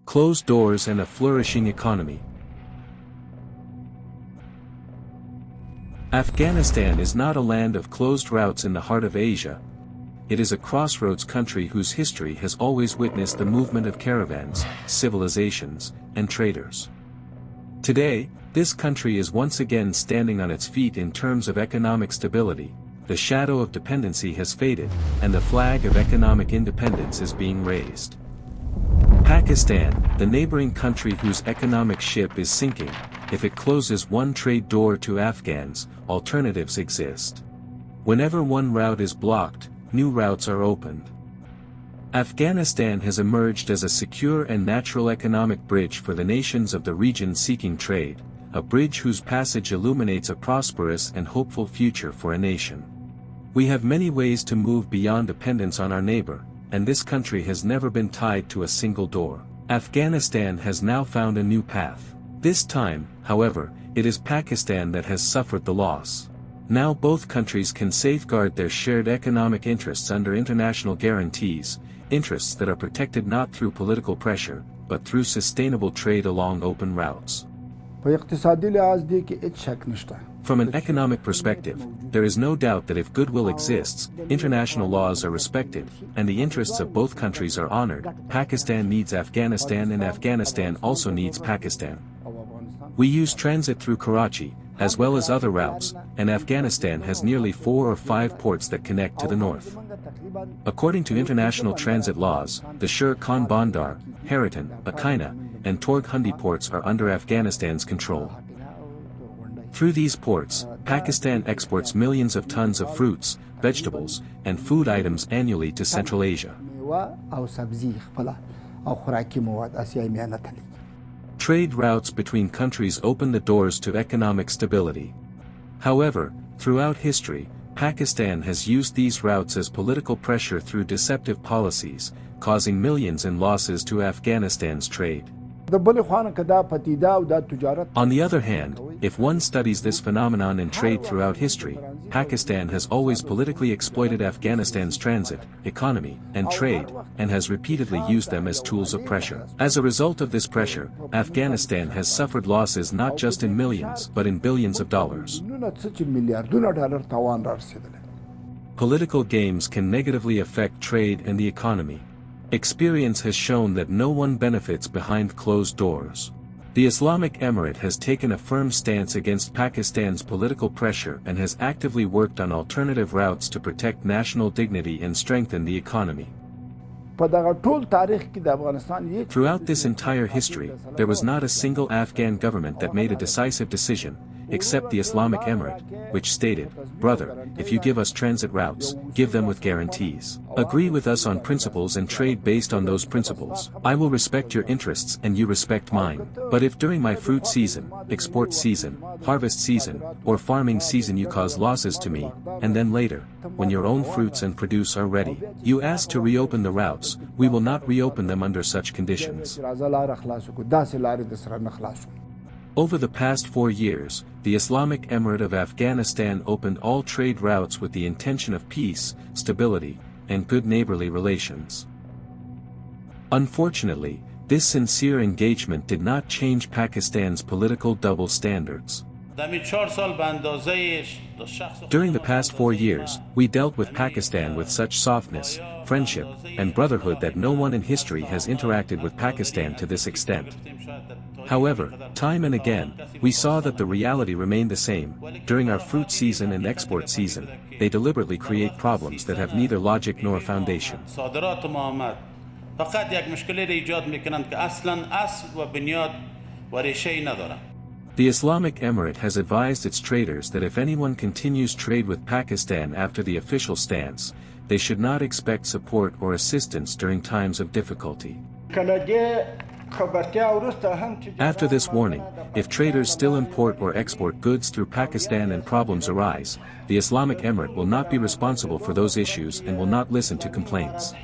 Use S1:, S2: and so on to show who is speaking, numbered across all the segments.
S1: Closed doors and a flourishing economy. Afghanistan is not a land of closed routes in the heart of Asia. It is a crossroads country whose history has always witnessed the movement of caravans, civilizations, and traders. Today, this country is once again standing on its feet in terms of economic stability. The shadow of dependency has faded, and the flag of economic independence is being raised. Pakistan, the neighboring country whose economic ship is sinking, if it closes one trade door to Afghans, alternatives exist. Whenever one route is blocked, new routes are opened. Afghanistan has emerged as a secure and natural economic bridge for the nations of the region seeking trade, a bridge whose passage illuminates a prosperous and hopeful future for a nation. We have many ways to move beyond dependence on our neighbor, and this country has never been tied to a single door. Afghanistan has now found a new path. This time, however, it is Pakistan that has suffered the loss. Now both countries can safeguard their shared economic interests under international guarantees, interests that are protected not through political pressure, but through sustainable trade along open routes. From an economic perspective, there is no doubt that if goodwill exists, international laws are respected, and the interests of both countries are honored. Pakistan needs Afghanistan and Afghanistan also needs Pakistan. We use transit through Karachi, as well as other routes, and Afghanistan has nearly 4 or 5 ports that connect to the north. According to international transit laws, the Sher Khan Bandar, Haritan, Akaina, and Torg Hundi ports are under Afghanistan's control. Through these ports, Pakistan exports millions of tons of fruits, vegetables, and food items annually to Central Asia. Trade routes between countries open the doors to economic stability. However, throughout history, Pakistan has used these routes as political pressure through deceptive policies, causing millions in losses to Afghanistan's trade. On the other hand, if one studies this phenomenon in trade throughout history, Pakistan has always politically exploited Afghanistan's transit, economy, and trade, and has repeatedly used them as tools of pressure. As a result of this pressure, Afghanistan has suffered losses not just in millions but in billions of dollars. Political games can negatively affect trade and the economy. Experience has shown that no one benefits behind closed doors. The Islamic Emirate has taken a firm stance against Pakistan's political pressure and has actively worked on alternative routes to protect national dignity and strengthen the economy. Throughout this entire history, there was not a single Afghan government that made a decisive decision, except the Islamic Emirate, which stated, "Brother, if you give us transit routes, give them with guarantees. Agree with us on principles and trade based on those principles. I will respect your interests and you respect mine. But if during my fruit season, export season, harvest season, or farming season you cause losses to me, and then later, when your own fruits and produce are ready, you ask to reopen the routes, we will not reopen them under such conditions." Over the past 4 years, the Islamic Emirate of Afghanistan opened all trade routes with the intention of peace, stability, and good neighborly relations. Unfortunately, this sincere engagement did not change Pakistan's political double standards. During the past 4 years, we dealt with Pakistan with such softness, friendship, and brotherhood that no one in history has interacted with Pakistan to this extent. However, time and again, we saw that the reality remained the same. During our fruit season and export season, they deliberately create problems that have neither logic nor foundation. The Islamic Emirate has advised its traders that if anyone continues trade with Pakistan after the official stance, they should not expect support or assistance during times of difficulty. After this warning, if traders still import or export goods through Pakistan and problems arise, the Islamic Emirate will not be responsible for those issues and will not listen to complaints.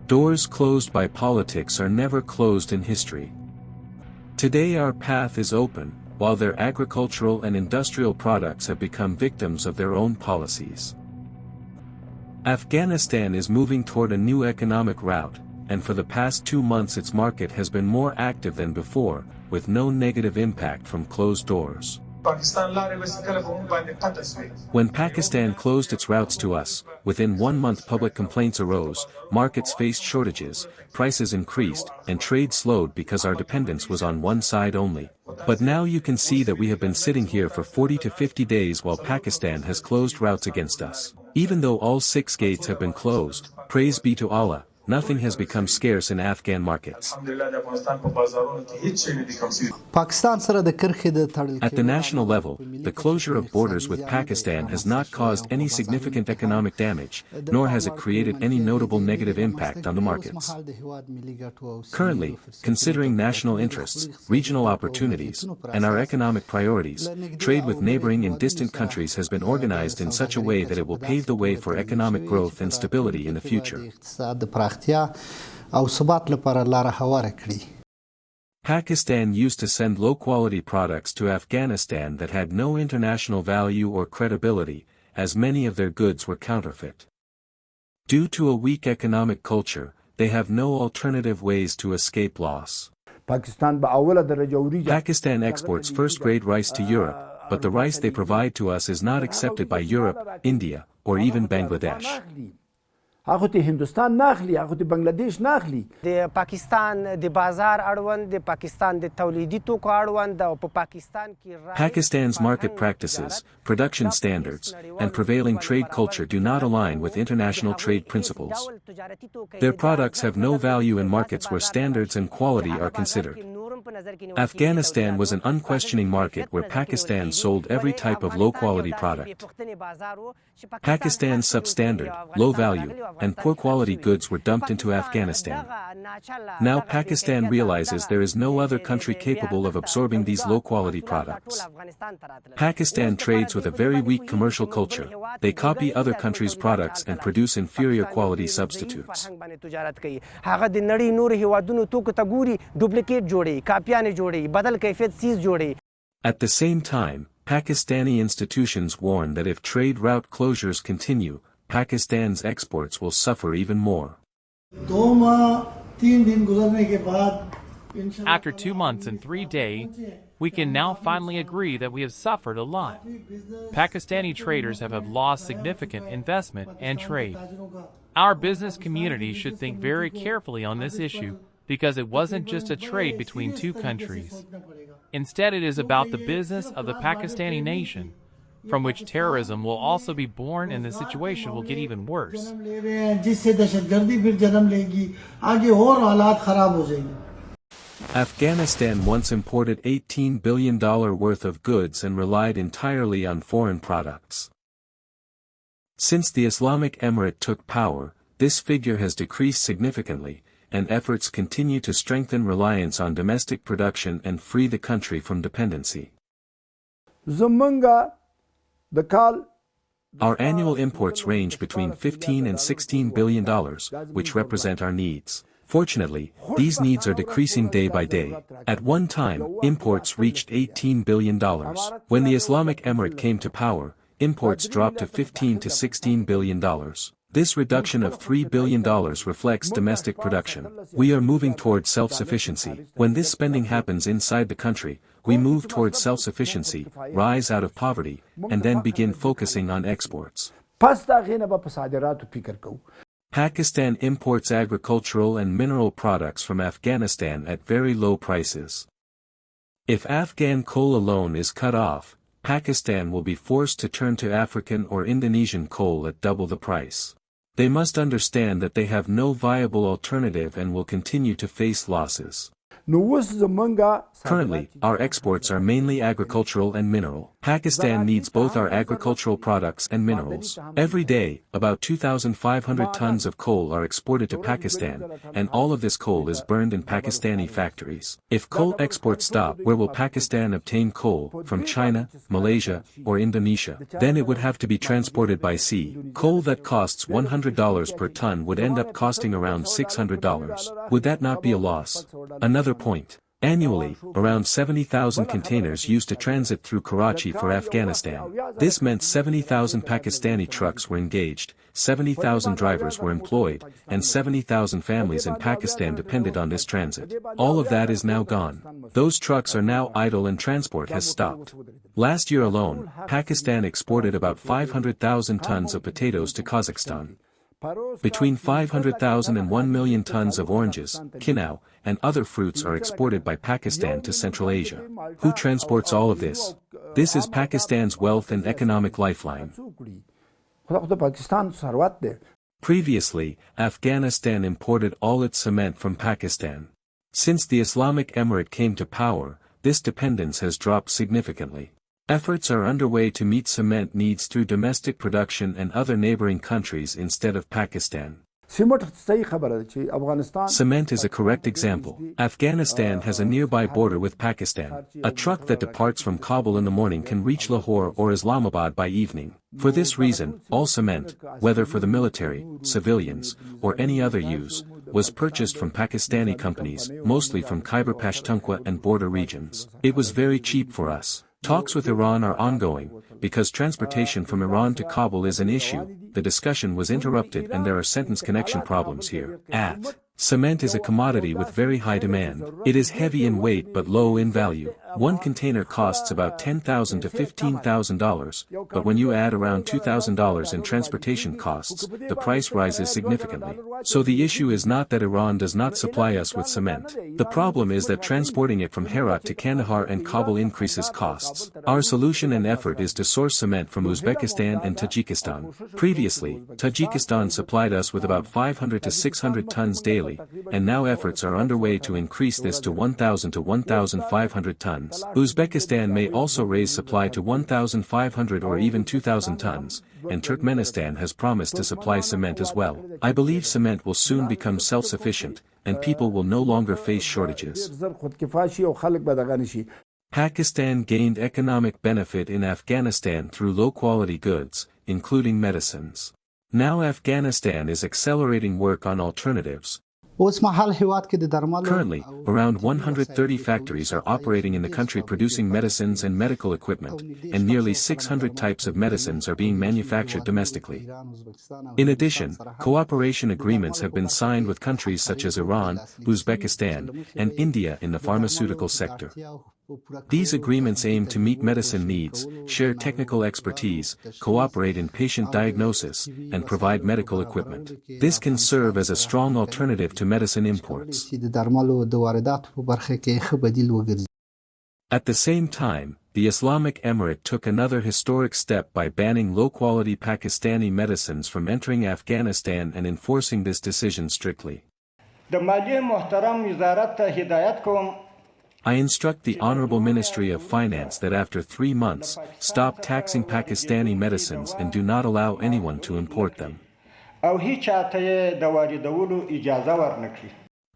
S1: Doors closed by politics are never closed in history. Today our path is open, while their agricultural and industrial products have become victims of their own policies. Afghanistan is moving toward a new economic route, and for the past 2 months its market has been more active than before, with no negative impact from closed doors. When Pakistan closed its routes to us, within 1 month public complaints arose, markets faced shortages, prices increased, and trade slowed because our dependence was on one side only. But now you can see that we have been sitting here for 40 to 50 days while Pakistan has closed routes against us. Even though all 6 gates have been closed, praise be to Allah, nothing has become scarce in Afghan markets. At the national level, the closure of borders with Pakistan has not caused any significant economic damage, nor has it created any notable negative impact on the markets. Currently, considering national interests, regional opportunities, and our economic priorities, trade with neighboring and distant countries has been organized in such a way that it will pave the way for economic growth and stability in the future. Pakistan used to send low-quality products to Afghanistan that had no international value or credibility, as many of their goods were counterfeit. Due to a weak economic culture, they have no alternative ways to escape loss. Pakistan exports first-grade rice to Europe, but the rice they provide to us is not accepted by Europe, India, or even Bangladesh.
S2: Pakistan the bazar aड़वंद the Pakistan the तौलीदी तो को aड़वंद और Pakistan की
S1: Pakistan's market practices, production standards, and prevailing trade culture do not align with international trade principles. Their products have no value in markets where standards and quality are considered. Afghanistan was an unquestioning market where Pakistan sold every type of low-quality product. Pakistan's substandard, low-value, and poor-quality goods were dumped into Afghanistan. Now Pakistan realizes there is no other country capable of absorbing these low-quality products. Pakistan trades with a very weak commercial culture. They copy other countries' products and produce inferior quality substitutes. At the same time, Pakistani institutions warn that if trade route closures continue, Pakistan's exports will suffer even more.
S3: After 2 months and 3 days, we can now finally agree that we have suffered a lot. Pakistani traders have lost significant investment and trade. Our business community should think very carefully on this issue because it wasn't just a trade between 2 countries. Instead, it is about the business of the Pakistani nation, from which terrorism will also be born and the situation will get even worse.
S1: Afghanistan once imported $18 billion worth of goods and relied entirely on foreign products. Since the Islamic Emirate took power, this figure has decreased significantly, and efforts continue to strengthen reliance on domestic production and free the country from dependency. Our annual imports range between $15 and $16 billion, which represent our needs. Fortunately, these needs are decreasing day by day. At one time, imports reached $18 billion. When the Islamic Emirate came to power, imports dropped to $15 to $16 billion. This reduction of $3 billion reflects domestic production. We are moving towards self-sufficiency. When this spending happens inside the country, we move towards self-sufficiency, rise out of poverty, and then begin focusing on exports. Pakistan imports agricultural and mineral products from Afghanistan at very low prices. If Afghan coal alone is cut off, Pakistan will be forced to turn to African or Indonesian coal at double the price. They must understand that they have no viable alternative and will continue to face losses. Currently, our exports are mainly agricultural and mineral. Pakistan needs both our agricultural products and minerals. Every day, about 2,500 tons of coal are exported to Pakistan, and all of this coal is burned in Pakistani factories. If coal exports stop, where will Pakistan obtain coal? From China, Malaysia, or Indonesia? Then it would have to be transported by sea. Coal that costs $100 per ton would end up costing around $600. Would that not be a loss? Another point. Annually, around 70,000 containers used to transit through Karachi for Afghanistan. This meant 70,000 Pakistani trucks were engaged, 70,000 drivers were employed, and 70,000 families in Pakistan depended on this transit. All of that is now gone. Those trucks are now idle and transport has stopped. Last year alone, Pakistan exported about 500,000 tons of potatoes to Kazakhstan. Between 500,000 and 1 million tons of oranges, kinao, and other fruits are exported by Pakistan to Central Asia. Who transports all of this? This is Pakistan's wealth and economic lifeline. Previously, Afghanistan imported all its cement from Pakistan. Since the Islamic Emirate came to power, this dependence has dropped significantly. Efforts are underway to meet cement needs through domestic production and other neighboring countries instead of Pakistan. Cement is a correct example. Afghanistan has a nearby border with Pakistan. A truck that departs from Kabul in the morning can reach Lahore or Islamabad by evening. For this reason, all cement, whether for the military, civilians, or any other use, was purchased from Pakistani companies, mostly from Khyber Pakhtunkhwa and border regions. It was very cheap for us. Talks with Iran are ongoing, because transportation from Iran to Kabul is an issue. The discussion was interrupted and there are sentence connection problems here. Cement is a commodity with very high demand. It is heavy in weight but low in value. One container costs about $10,000 to $15,000, but when you add around $2,000 in transportation costs, the price rises significantly. So the issue is not that Iran does not supply us with cement. The problem is that transporting it from Herat to Kandahar and Kabul increases costs. Our solution and effort is to source cement from Uzbekistan and Tajikistan. Previously, Tajikistan supplied us with about 500 to 600 tons daily, and now efforts are underway to increase this to 1,000 to 1,500 tons. Uzbekistan may also raise supply to 1,500 or even 2,000 tons, and Turkmenistan has promised to supply cement as well. I believe cement will soon become self-sufficient, and people will no longer face shortages. Pakistan gained economic benefit in Afghanistan through low-quality goods, including medicines. Now Afghanistan is accelerating work on alternatives. Currently, around 130 factories are operating in the country producing medicines and medical equipment, and nearly 600 types of medicines are being manufactured domestically. In addition, cooperation agreements have been signed with countries such as Iran, Uzbekistan, and India in the pharmaceutical sector. These agreements aim to meet medicine needs, share technical expertise, cooperate in patient diagnosis, and provide medical equipment. This can serve as a strong alternative to medicine imports. At the same time, the Islamic Emirate took another historic step by banning low-quality Pakistani medicines from entering Afghanistan and enforcing this decision strictly. I instruct the Honorable Ministry of Finance that after 3 months, stop taxing Pakistani medicines and do not allow anyone to import them.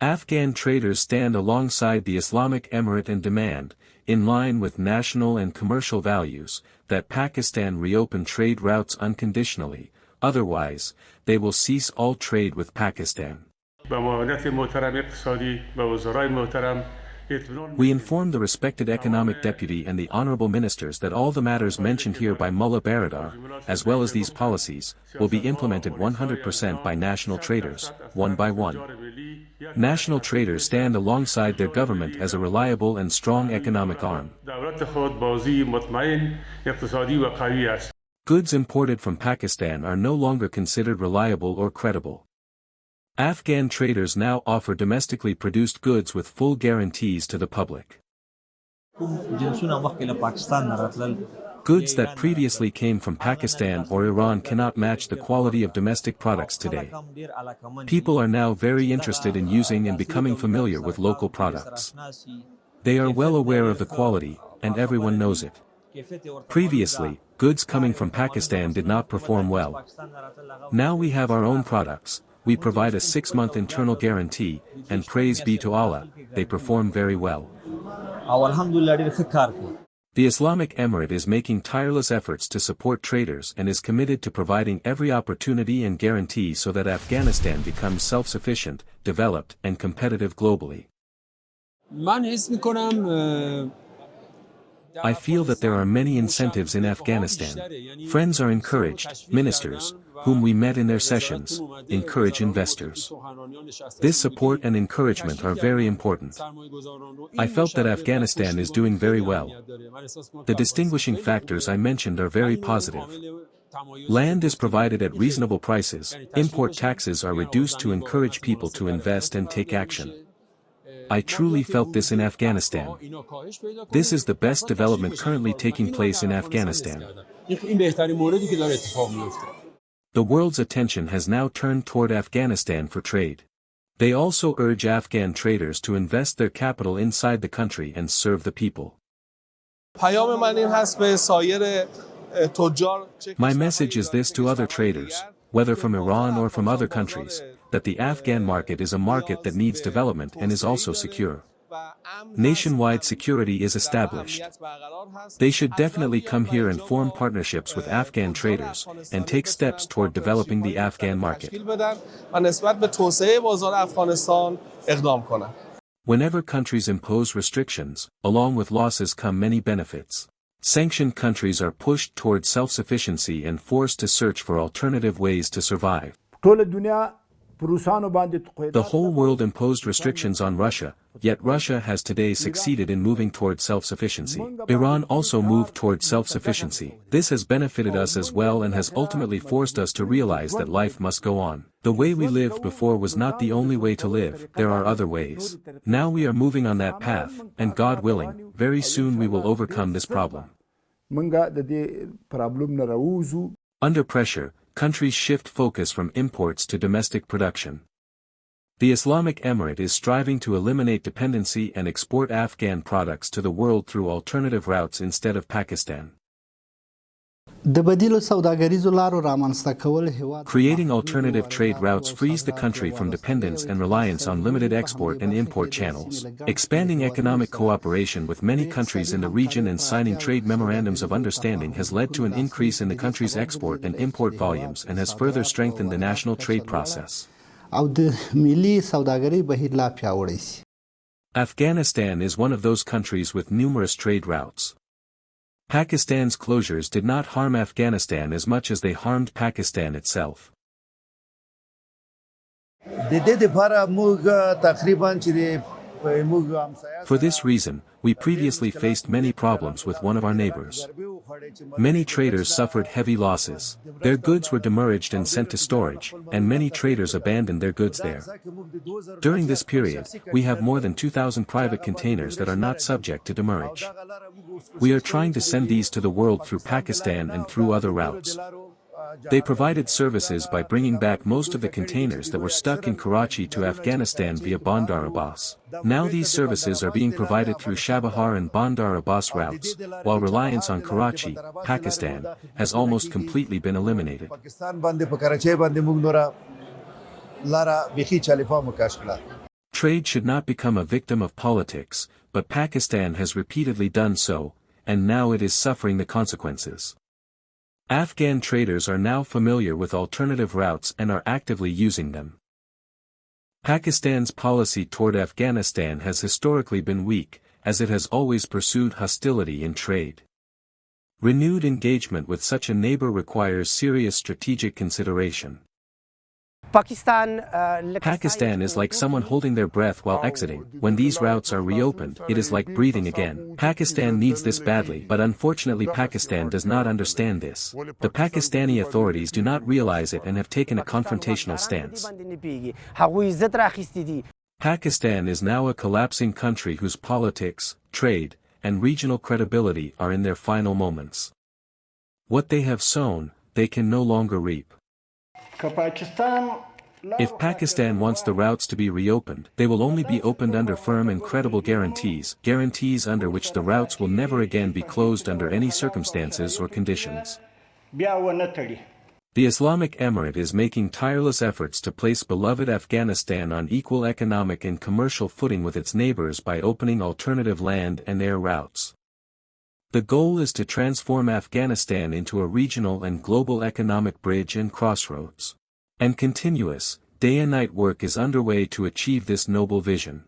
S1: Afghan traders stand alongside the Islamic Emirate and demand, in line with national and commercial values, that Pakistan reopen trade routes unconditionally, otherwise, they will cease all trade with Pakistan. We inform the respected economic deputy and the honorable ministers that all the matters mentioned here by Mullah Baradar, as well as these policies, will be implemented 100% by national traders, one by one. National traders stand alongside their government as a reliable and strong economic arm. Goods imported from Pakistan are no longer considered reliable or credible. Afghan traders now offer domestically produced goods with full guarantees to the public. Goods that previously came from Pakistan or Iran cannot match the quality of domestic products today. People are now very interested in using and becoming familiar with local products. They are well aware of the quality, and everyone knows it. Previously, goods coming from Pakistan did not perform well. Now we have our own products. We provide a 6-month internal guarantee, and praise be to Allah, they perform very well. The Islamic Emirate is making tireless efforts to support traders and is committed to providing every opportunity and guarantee so that Afghanistan becomes self-sufficient, developed, and competitive globally.
S4: من حس می‌کنم
S1: I feel that there are many incentives in Afghanistan. Friends are encouraged, ministers, whom we met in their sessions, encourage investors. This support and encouragement are very important. I felt that Afghanistan is doing very well. The distinguishing factors I mentioned are very positive. Land is provided at reasonable prices, import taxes are reduced to encourage people to invest and take action. I truly felt this in Afghanistan. This is the best development currently taking place in Afghanistan. The world's attention has now turned toward Afghanistan for trade. They also urge Afghan traders to invest their capital inside the country and serve the people. My message is this to other traders, whether from Iran or from other countries, that the Afghan market is a market that needs development and is also secure. Nationwide security is established. They should definitely come here and form partnerships with Afghan traders, and take steps toward developing the Afghan market. Whenever countries impose restrictions, along with losses come many benefits. Sanctioned countries are pushed toward self-sufficiency and forced to search for alternative ways to survive. The whole world imposed restrictions on Russia, yet Russia has today succeeded in moving toward self-sufficiency. Iran also moved toward self-sufficiency. This has benefited us as well and has ultimately forced us to realize that life must go on. The way we lived before was not the only way to live, there are other ways. Now we are moving on that path, and God willing, very soon we will overcome this problem. Under pressure, countries shift focus from imports to domestic production. The Islamic Emirate is striving to eliminate dependency and export Afghan products to the world through alternative routes instead of Pakistan. Creating alternative trade routes frees the country from dependence and reliance on limited export and import channels. Expanding economic cooperation with many countries in the region and signing trade memorandums of understanding has led to an increase in the country's export and import volumes and has further strengthened the national trade process. Afghanistan is one of those countries with numerous trade routes. Pakistan's closures did not harm Afghanistan as much as they harmed Pakistan itself. For this reason, we previously faced many problems with one of our neighbors. Many traders suffered heavy losses. Their goods were demurraged and sent to storage, and many traders abandoned their goods there. During this period, we have more than 2,000 private containers that are not subject to demurrage. We are trying to send these to the world through Pakistan and through other routes. They provided services by bringing back most of the containers that were stuck in Karachi to Afghanistan via Bandar Abbas. Now these services are being provided through Shabahar and Bandar Abbas routes, while reliance on Karachi, Pakistan, has almost completely been eliminated. Trade should not become a victim of politics, but Pakistan has repeatedly done so, and now it is suffering the consequences. Afghan traders are now familiar with alternative routes and are actively using them. Pakistan's policy toward Afghanistan has historically been weak, as it has always pursued hostility in trade. Renewed engagement with such a neighbor requires serious strategic consideration. Pakistan is like someone holding their breath while exiting. When these routes are reopened, it is like breathing again. Pakistan needs this badly, but unfortunately Pakistan does not understand this. The Pakistani authorities do not realize it and have taken a confrontational stance. Pakistan is now a collapsing country whose politics, trade, and regional credibility are in their final moments. What they have sown, they can no longer reap. If Pakistan wants the routes to be reopened, they will only be opened under firm and credible guarantees under which the routes will never again be closed under any circumstances or conditions. The Islamic Emirate is making tireless efforts to place beloved Afghanistan on equal economic and commercial footing with its neighbors by opening alternative land and air routes. The goal is to transform Afghanistan into a regional and global economic bridge and crossroads. And continuous, day and night work is underway to achieve this noble vision.